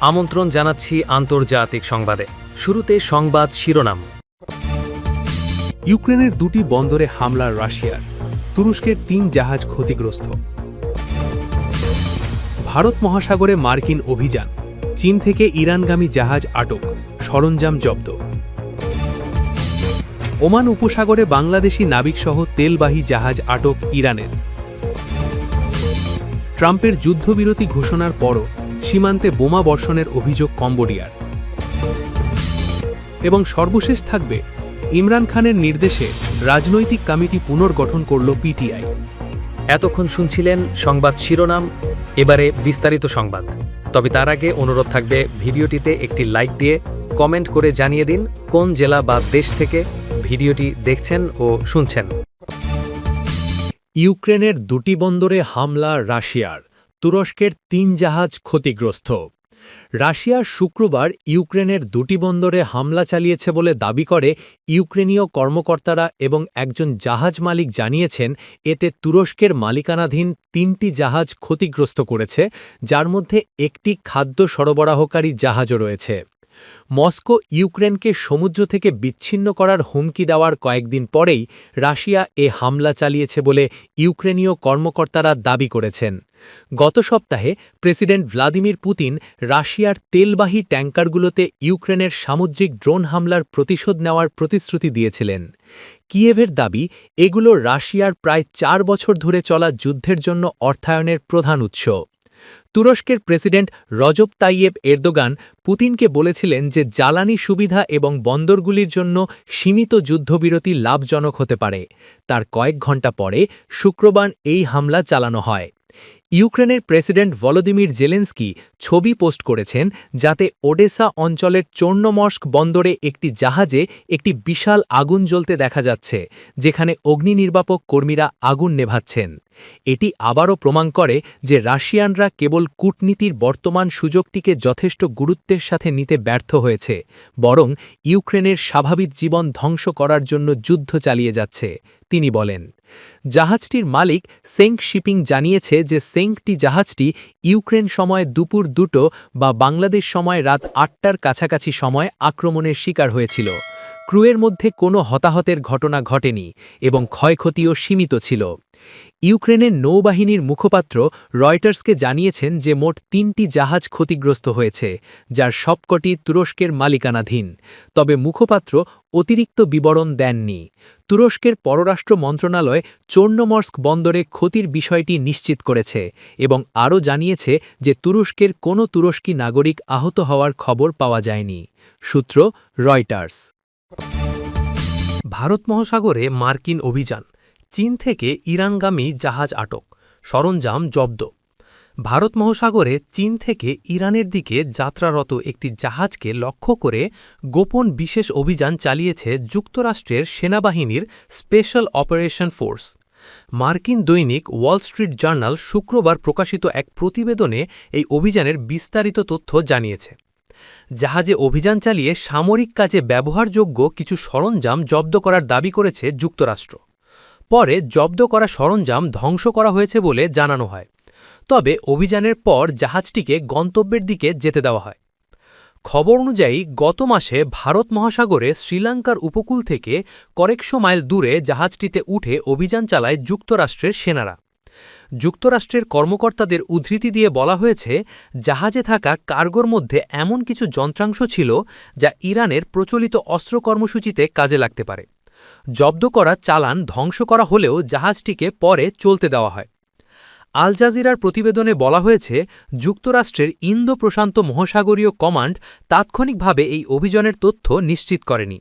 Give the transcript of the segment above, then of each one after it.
আমন্ত্রণ জানাচ্ছি আন্তর্জাতিক সংবাদে। শুরুতে সংবাদ শিরোনাম। ইউক্রেনের দুটি বন্দরে হামলা রাশিয়ার, তুরস্কের ৩ জাহাজ ক্ষতিগ্রস্ত। ভারত মহাসাগরে মার্কিন অভিযান, চীন থেকে ইরানগামী জাহাজ আটক, সরঞ্জাম জব্দ। ওমান উপসাগরে বাংলাদেশি নাবিকসহ তেলবাহী জাহাজ আটক ইরানের। ট্রাম্পের যুদ্ধবিরতি ঘোষণার পরও সীমান্তে বোমা বর্ষণের অভিযোগ কম্বোডিয়ার। এবং সর্বশেষ থাকবে, ইমরান খানের নির্দেশে রাজনৈতিক কমিটি পুনর্গঠন করল পিটিআই। এতক্ষণ শুনছিলেন সংবাদ শিরোনাম, এবারে বিস্তারিত সংবাদ। তবে তার আগে অনুরোধ থাকবে, ভিডিওটিতে একটি লাইক দিয়ে কমেন্ট করে জানিয়ে দিন কোন জেলা বা দেশ থেকে ভিডিওটি দেখছেন ও শুনছেন। ইউক্রেনের দুটি বন্দরে হামলা রাশিয়ার, তুরস্কের ৩ জাহাজ ক্ষতিগ্রস্ত। রাশিয়া শুক্রবার ইউক্রেনের দুটি বন্দরে হামলা চালিয়েছে বলে দাবি করে ইউক্রেনীয় কর্মকর্তারা এবং একজন জাহাজ মালিক জানিয়েছেন, এতে তুরস্কের মালিকানাধীন ৩টি জাহাজ ক্ষতিগ্রস্ত করেছে, যার মধ্যে একটি খাদ্য সরবরাহকারী জাহাজও রয়েছে। মস্কো ইউক্রেনকে সমুদ্র থেকে বিচ্ছিন্ন করার হুমকি দেওয়ার কয়েকদিন পরেই রাশিয়া এ হামলা চালিয়েছে বলে ইউক্রেনীয় কর্মকর্তারা দাবি করেছেন। গত সপ্তাহে প্রেসিডেন্ট ভ্লাদিমির পুতিন রাশিয়ার তেলবাহী ট্যাঙ্কারগুলোতে ইউক্রেনের সামুদ্রিক ড্রোন হামলার প্রতিশোধ নেওয়ার প্রতিশ্রুতি দিয়েছিলেন। কিয়েভের দাবি, এগুলো রাশিয়ার প্রায় ৪ বছর ধরে চলা যুদ্ধের জন্য অর্থায়নের প্রধান উৎস। তুরস্কের প্রেসিডেন্ট রজব তাইয়েব এরদোগান পুতিনকে বলেছিলেন যে জ্বালানি সুবিধা এবং বন্দরগুলির জন্য সীমিত যুদ্ধবিরতি লাভজনক হতে পারে। তার কয়েক ঘণ্টা পরে শুক্রবার এই হামলা চালানো হয়। ইউক্রেনের প্রেসিডেন্ট ভলোদিমির জেলেনস্কি ছবি পোস্ট করেছেন, যাতে ওডেসা অঞ্চলের চোর্নোমর্স্ক বন্দরে একটি জাহাজে একটি বিশাল আগুন জ্বলতে দেখা যাচ্ছে, যেখানে অগ্নিনির্বাপক কর্মীরা আগুন নেভাচ্ছেন। এটি আবারও প্রমাণ করে যে রাশিয়ানরা কেবল কূটনীতির বর্তমান সুযোগটিকে যথেষ্ট গুরুত্বের সাথে নিতে ব্যর্থ হয়েছে, বরং ইউক্রেনের স্বাভাবিক জীবন ধ্বংস করার জন্য যুদ্ধ চালিয়ে যাচ্ছে, তিনি বলেন। জাহাজটির মালিক সেঙ্ক শিপিং জানিয়েছে যে সেঙ্কটি জাহাজটি ইউক্রেন সময় দুপুর ২টো বা বাংলাদেশ সময় রাত ৮টার কাছাকাছি সময় আক্রমণের শিকার হয়েছিল। ক্রুয়ের মধ্যে কোনো হতাহতের ঘটনা ঘটেনি এবং ক্ষয়ক্ষতিও সীমিত ছিল। ইউক্রেনের নৌবাহিনীর মুখপাত্র রয়টার্সকে জানিয়েছেন যে মোট ৩টি জাহাজ ক্ষতিগ্রস্ত হয়েছে, যার সবকটি তুরস্কের মালিকানাধীন। তবে মুখপাত্র অতিরিক্ত বিবরণ দেননি। তুরস্কের পররাষ্ট্র মন্ত্রণালয় চোর্নোমর্স্ক বন্দরে ক্ষতির বিষয়টি নিশ্চিত করেছে এবং আরও জানিয়েছে যে তুরস্কের কোনো তুরস্কি নাগরিক আহত হওয়ার খবর পাওয়া যায়নি। সূত্র রয়টার্স। ভারত মহাসাগরে মার্কিন অভিযান, চীন থেকে ইরানগামী জাহাজ আটক, সরঞ্জাম জব্দ। ভারত মহাসাগরে চীন থেকে ইরানের দিকে যাত্রারত একটি জাহাজকে লক্ষ্য করে গোপন বিশেষ অভিযান চালিয়েছে যুক্তরাষ্ট্রের সেনাবাহিনীর স্পেশাল অপারেশন ফোর্স। মার্কিন দৈনিক ওয়াল স্ট্রিট জার্নাল শুক্রবার প্রকাশিত এক প্রতিবেদনে এই অভিযানের বিস্তারিত তথ্য জানিয়েছে। জাহাজে অভিযান চালিয়ে সামরিক কাজে ব্যবহারযোগ্য কিছু সরঞ্জাম জব্দ করার দাবি করেছে যুক্তরাষ্ট্র। পরে জব্দ করা সরঞ্জাম ধ্বংস করা হয়েছে বলে জানানো হয়। তবে অভিযানের পর জাহাজটিকে গন্তব্যের দিকে যেতে দেওয়া হয়। খবর অনুযায়ী গত মাসে ভারত মহাসাগরে শ্রীলঙ্কার উপকূল থেকে কয়েকশো মাইল দূরে জাহাজটিতে উঠে অভিযান চালায় যুক্তরাষ্ট্রের সেনারা। যুক্তরাষ্ট্রের কর্মকর্তাদের উদ্ধৃতি দিয়ে বলা হয়েছে, জাহাজে থাকা কার্গোর মধ্যে এমন কিছু যন্ত্রাংশ ছিল যা ইরানের প্রচলিত অস্ত্র কর্মসূচিতে কাজে লাগতে পারে। জব্দ করা চালান ধ্বংস করা হলেও জাহাজটিকে পরে চলতে দেওয়া হয়। আল জাজিরার প্রতিবেদনে বলা হয়েছে, যুক্তরাষ্ট্রের ইন্দো প্রশান্ত মহাসাগরীয় কমান্ড তাৎক্ষণিকভাবে এই অভিযানের তথ্য নিশ্চিত করেনি।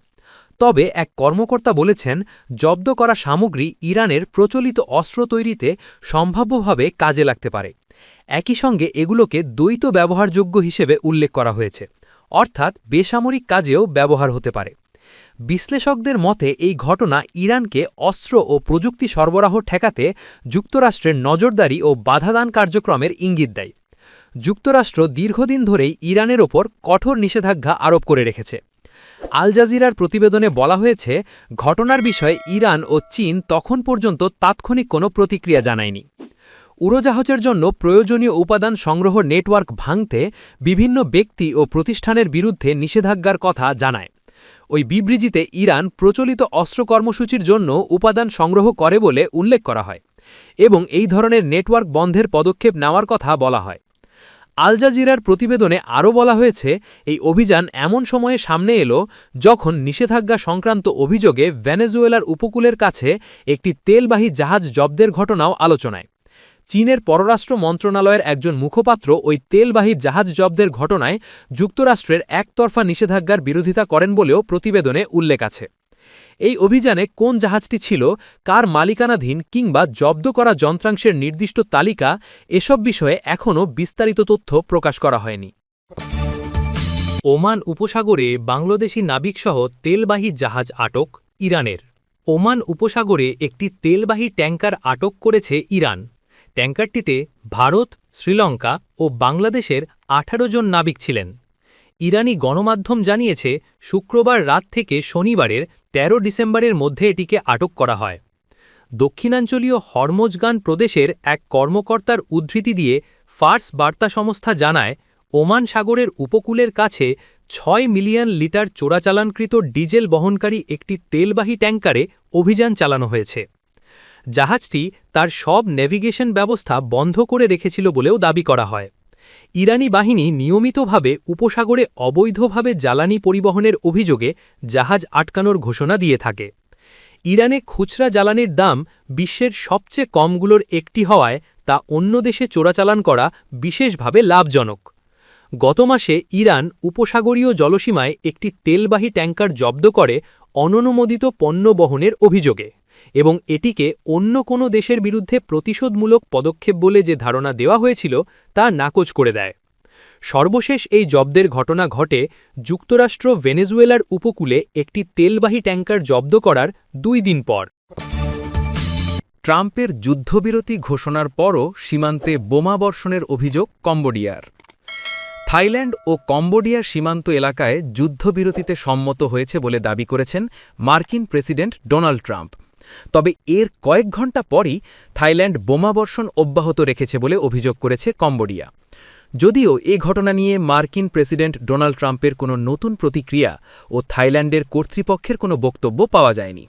তবে এক কর্মকর্তা বলেছেন, জব্দ করা সামগ্রী ইরানের প্রচলিত অস্ত্র তৈরিতে সম্ভাব্যভাবে কাজে লাগতে পারে। একই সঙ্গে এগুলোকে দ্বৈত ব্যবহারযোগ্য হিসেবে উল্লেখ করা হয়েছে, অর্থাৎ বেসামরিক কাজেও ব্যবহার হতে পারে। বিশ্লেষকদের মতে এই ঘটনা ইরানকে অস্ত্র ও প্রযুক্তি সরবরাহ ঠেকাতে যুক্তরাষ্ট্রের নজরদারি ও বাধাদান কার্যক্রমের ইঙ্গিত দেয়। যুক্তরাষ্ট্র দীর্ঘদিন ধরেই ইরানের ওপর কঠোর নিষেধাজ্ঞা আরোপ করে রেখেছে। আল জাজিরার প্রতিবেদনে বলা হয়েছে, ঘটনার বিষয়ে ইরান ও চীন তখন পর্যন্ত তাৎক্ষণিক কোনো প্রতিক্রিয়া জানায়নি। উড়োজাহাজের জন্য প্রয়োজনীয় উপাদান সংগ্রহ নেটওয়ার্ক ভাঙতে বিভিন্ন ব্যক্তি ও প্রতিষ্ঠানের বিরুদ্ধে নিষেধাজ্ঞার কথা জানায়। ওই বিবৃতিতে ইরান প্রচলিত অস্ত্র কর্মসূচির জন্য উপাদান সংগ্রহ করে বলে উল্লেখ করা হয় এবং এই ধরনের নেটওয়ার্ক বন্ধের পদক্ষেপ নেওয়ার কথা বলা হয়। আল জাজিরার প্রতিবেদনে আরও বলা হয়েছে, এই অভিযান এমন সময়ে সামনে এলো যখন নিষেধাজ্ঞা সংক্রান্ত অভিযোগে ভেনেজুয়েলার উপকূলের কাছে একটি তেলবাহী জাহাজ জব্দের ঘটনাও আলোচনায়। চীনের পররাষ্ট্র মন্ত্রণালয়ের একজন মুখপাত্র ওই তেলবাহী জাহাজ জব্দের ঘটনায় যুক্তরাষ্ট্রের একতরফা নিষেধাজ্ঞার বিরোধিতা করেন বলেও প্রতিবেদনে উল্লেখ আছে। এই অভিযানে কোন জাহাজটি ছিল, কার মালিকানাধীন কিংবা জব্দ করা যন্ত্রাংশের নির্দিষ্ট তালিকা, এসব বিষয়ে এখনও বিস্তারিত তথ্য প্রকাশ করা হয়নি। ওমান উপসাগরে বাংলাদেশি নাবিকসহ তেলবাহী জাহাজ আটক ইরানের। ওমান উপসাগরে একটি তেলবাহী ট্যাঙ্কার আটক করেছে ইরান। ট্যাঙ্কারটিতে ভারত, শ্রীলঙ্কা ও বাংলাদেশের ১৮ জন নাবিক ছিলেন। ইরানি গণমাধ্যম জানিয়েছে, শুক্রবার রাত থেকে শনিবারের ১৩ ডিসেম্বরের মধ্যে এটিকে আটক করা হয়। দক্ষিণাঞ্চলীয় হরমোজগান প্রদেশের এক কর্মকর্তার উদ্ধৃতি দিয়ে ফার্স বার্তা সংস্থা জানায়, ওমান সাগরের উপকূলের কাছে ৬ মিলিয়ন লিটার চোরাচালানকৃত ডিজেল বহনকারী একটি তেলবাহী ট্যাঙ্কারে অভিযান চালানো হয়েছে। জাহাজটি তার সব নেভিগেশন ব্যবস্থা বন্ধ করে রেখেছিল বলেও দাবি করা হয়। ইরানি বাহিনী নিয়মিতভাবে উপসাগরে অবৈধভাবে জ্বালানি পরিবহনের অভিযোগে জাহাজ আটকানোর ঘোষণা দিয়ে থাকে। ইরানে খুচরা জ্বালানির দাম বিশ্বের সবচেয়ে কমগুলোর একটি হওয়ায় তা অন্য দেশে চোরাচালান করা বিশেষভাবে লাভজনক। গত মাসে ইরান উপসাগরীয় জলসীমায় একটি তেলবাহী ট্যাঙ্কার জব্দ করে অননুমোদিত পণ্য বহনের অভিযোগে, এবং এটিকে অন্য কোনো দেশের বিরুদ্ধে প্রতিশোধমূলক পদক্ষেপ বলে যে ধারণা দেওয়া হয়েছিল তা নাকচ করে দেয়। সর্বশেষ এই জব্দের ঘটনা ঘটে যুক্তরাষ্ট্র ভেনেজুয়েলার উপকূলে একটি তেলবাহী ট্যাঙ্কার জব্দ করার ২ দিন পর। ট্রাম্পের যুদ্ধবিরতি ঘোষণার পরও সীমান্তে বোমাবর্ষণের অভিযোগ কম্বোডিয়ার। থাইল্যান্ড ও কম্বোডিয়ার সীমান্ত এলাকায় যুদ্ধবিরতিতে সম্মত হয়েছে বলে দাবি করেছেন মার্কিন প্রেসিডেন্ট ডোনাল্ড ট্রাম্প। তবে এর কয়েক ঘণ্টা পরই থাইল্যান্ড বোমাবর্ষণ অব্যাহত রেখেছে বলে অভিযোগ করেছে কম্বোডিয়া। যদিও এ ঘটনা নিয়ে মার্কিন প্রেসিডেন্ট ডোনাল্ড ট্রাম্পের কোনো নতুন প্রতিক্রিয়া ও থাইল্যান্ডের কর্তৃপক্ষের কোনো বক্তব্য পাওয়া যায়নি।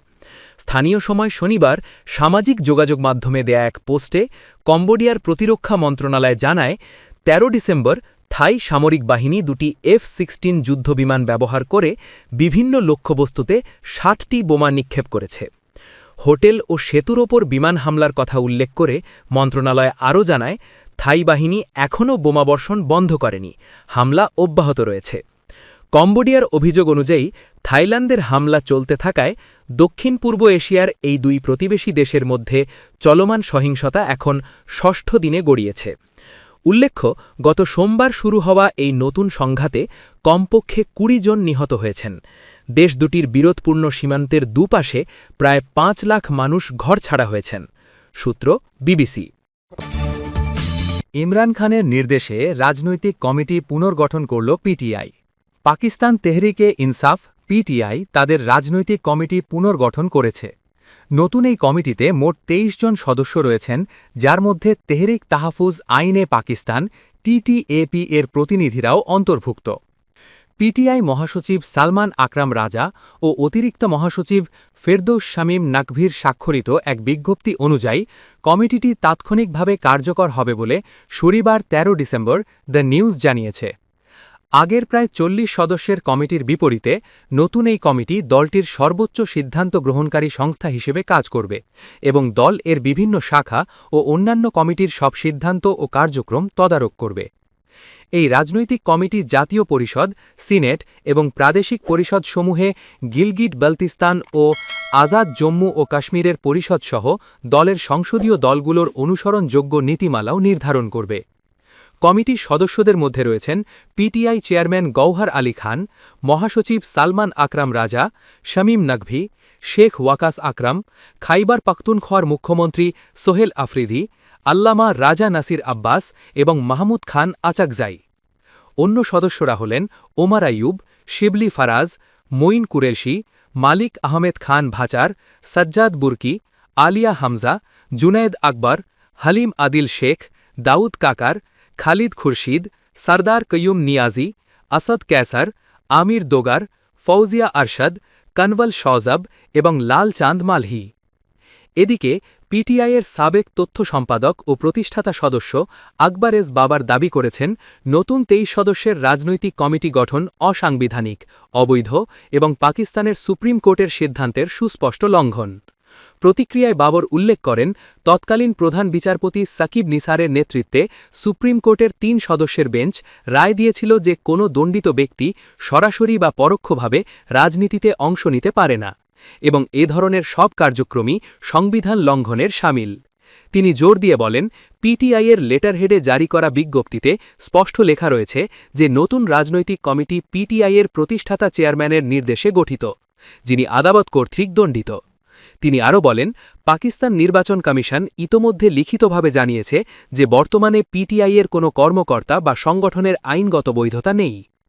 স্থানীয় সময় শনিবার সামাজিক যোগাযোগ মাধ্যমে দেয়া এক পোস্টে কম্বোডিয়ার প্রতিরক্ষা মন্ত্রণালয় জানায়, ১৩ ডিসেম্বর থাই সামরিক বাহিনী দুটি F-16 যুদ্ধবিমান ব্যবহার করে বিভিন্ন লক্ষ্যবস্তুতে ৬০টি বোমা নিক্ষেপ করেছে। হোটেল ও সেতুর ওপর বিমান হামলার কথা উল্লেখ করে মন্ত্রণালয় আরও জানায়, থাই বাহিনী এখনও বোমাবর্ষণ বন্ধ করেনি, হামলা অব্যাহত রয়েছে। কম্বোডিয়ার অভিযোগ অনুযায়ী থাইল্যান্ডের হামলা চলতে থাকায় দক্ষিণ পূর্ব এশিয়ার এই দুই প্রতিবেশী দেশের মধ্যে চলমান সহিংসতা এখন ৬ষ্ঠ দিনে গড়িয়েছে। উল্লেখ্য, গত সোমবার শুরু হওয়া এই নতুন সংঘাতে কমপক্ষে ২০ জন নিহত হয়েছেন। দেশ দুটির বিরোধপূর্ণ সীমান্তের দুপাশে প্রায় ৫ লাখ মানুষ ঘরছাড়া হয়েছেন। সূত্র বিবিসি। ইমরান খানের নির্দেশে রাজনৈতিক কমিটি পুনর্গঠন করল পিটিআই। পাকিস্তান তেহরিকে ইনসাফ পিটিআই তাদের রাজনৈতিক কমিটি পুনর্গঠন করেছে। নতুন এই কমিটিতে মোট ২৩ জন সদস্য রয়েছেন, যার মধ্যে তেহরিক তাহফুজ আইনে পাকিস্তান টিটিএপি এর প্রতিনিধিরাও অন্তর্ভুক্ত। পিটিআই মহাসচিব সালমান আকরাম রাজা ও অতিরিক্ত মহাসচিব ফেরদৌস শামীম নাকভির স্বাক্ষরিত এক বিজ্ঞপ্তি অনুযায়ী কমিটিটি তাৎক্ষণিকভাবে কার্যকর হবে বলে শনিবার ১৩ ডিসেম্বর দ্য নিউজ জানিয়েছে। আগের প্রায় ৪০ সদস্যের কমিটির বিপরীতে নতুন এই কমিটি দলটির সর্বোচ্চ সিদ্ধান্ত গ্রহণকারী সংস্থা হিসেবে কাজ করবে এবং দল এর বিভিন্ন শাখা ও অন্যান্য কমিটির সব সিদ্ধান্ত ও কার্যক্রম তদারক করবে। এই রাজনৈতিক কমিটি জাতীয় পরিষদ, সিনেট এবং প্রাদেশিক পরিষদসমূহে গিলগিট বালতিস্তান ও আজাদ জম্মু ও কাশ্মীরের পরিষদসহ দলের সংসদীয় দলগুলোর অনুসরণযোগ্য নীতিমালাও নির্ধারণ করবে। কমিটির সদস্যদের মধ্যে রয়েছেন পিটিআই চেয়ারম্যান গওহার আলী খান, মহাসচিব সালমান আকরাম রাজা, শামীম নাকভি, শেখ ওয়াকাস আকরাম, খাইবার পাখতুনখোয়ার মুখ্যমন্ত্রী সোহেল আফ্রিদি, আল্লামা রাজা নাসির আব্বাস এবং মাহমুদ খান আচাকজাই। অন্য সদস্যরা হলেন ওমর আইয়ুব, শিবলি ফারাজ, মঈন কুরেশি, মালিক আহমেদ খান ভাচার, সাজ্জাদ বুরকি, আলিয়া হামজা, জুনায়েদ আকবর, হালিম আদিল শেখ, দাউদ কাকার, খালিদ খুরশিদ, সরদার কয়ুম নিয়াজি, আসাদ ক্যাসার, আমির দোগার, ফৌজিয়া আরশাদ, কনওয়াল শওজাব এবং লাল চাঁদ মালহি। এদিকে পিটিআইয়ের সাবেক তথ্য সম্পাদক ও প্রতিষ্ঠাতা সদস্য আকবর এস বাবার দাবি করেছেন, নতুন ২৩ সদস্যের রাজনৈতিক কমিটি গঠন অসাংবিধানিক, অবৈধ এবং পাকিস্তানের সুপ্রিম কোর্টের সিদ্ধান্তের সুস্পষ্ট লঙ্ঘন। প্রতিক্রিয়ায় বাবর উল্লেখ করেন, তৎকালীন প্রধান বিচারপতি সাকিব নিসারের নেতৃত্বে সুপ্রিম কোর্টের ৩ সদস্যের বেঞ্চ রায় দিয়েছিল যে কোনো দণ্ডিত ব্যক্তি সরাসরি বা পরোক্ষভাবে রাজনীতিতে অংশ নিতে পারে না এবং এ ধরনের সব কার্যক্রমই সংবিধান লঙ্ঘনের শামিল। তিনি জোর দিয়ে বলেন, পিটিআইয়ের লেটারহেডে জারি করা বিজ্ঞপ্তিতে স্পষ্ট লেখা রয়েছে যে নতুন রাজনৈতিক কমিটি পিটিআইয়ের প্রতিষ্ঠাতা চেয়ারম্যানের নির্দেশে গঠিত, যিনি আদালত কর্তৃক দণ্ডিত। তিনি আরও বলেন, পাকিস্তান নির্বাচন কমিশন ইতোমধ্যে লিখিতভাবে জানিয়েছে যে বর্তমানে পিটিআইয়ের কোনো কর্মকর্তা বা সংগঠনের আইনগত বৈধতা নেই।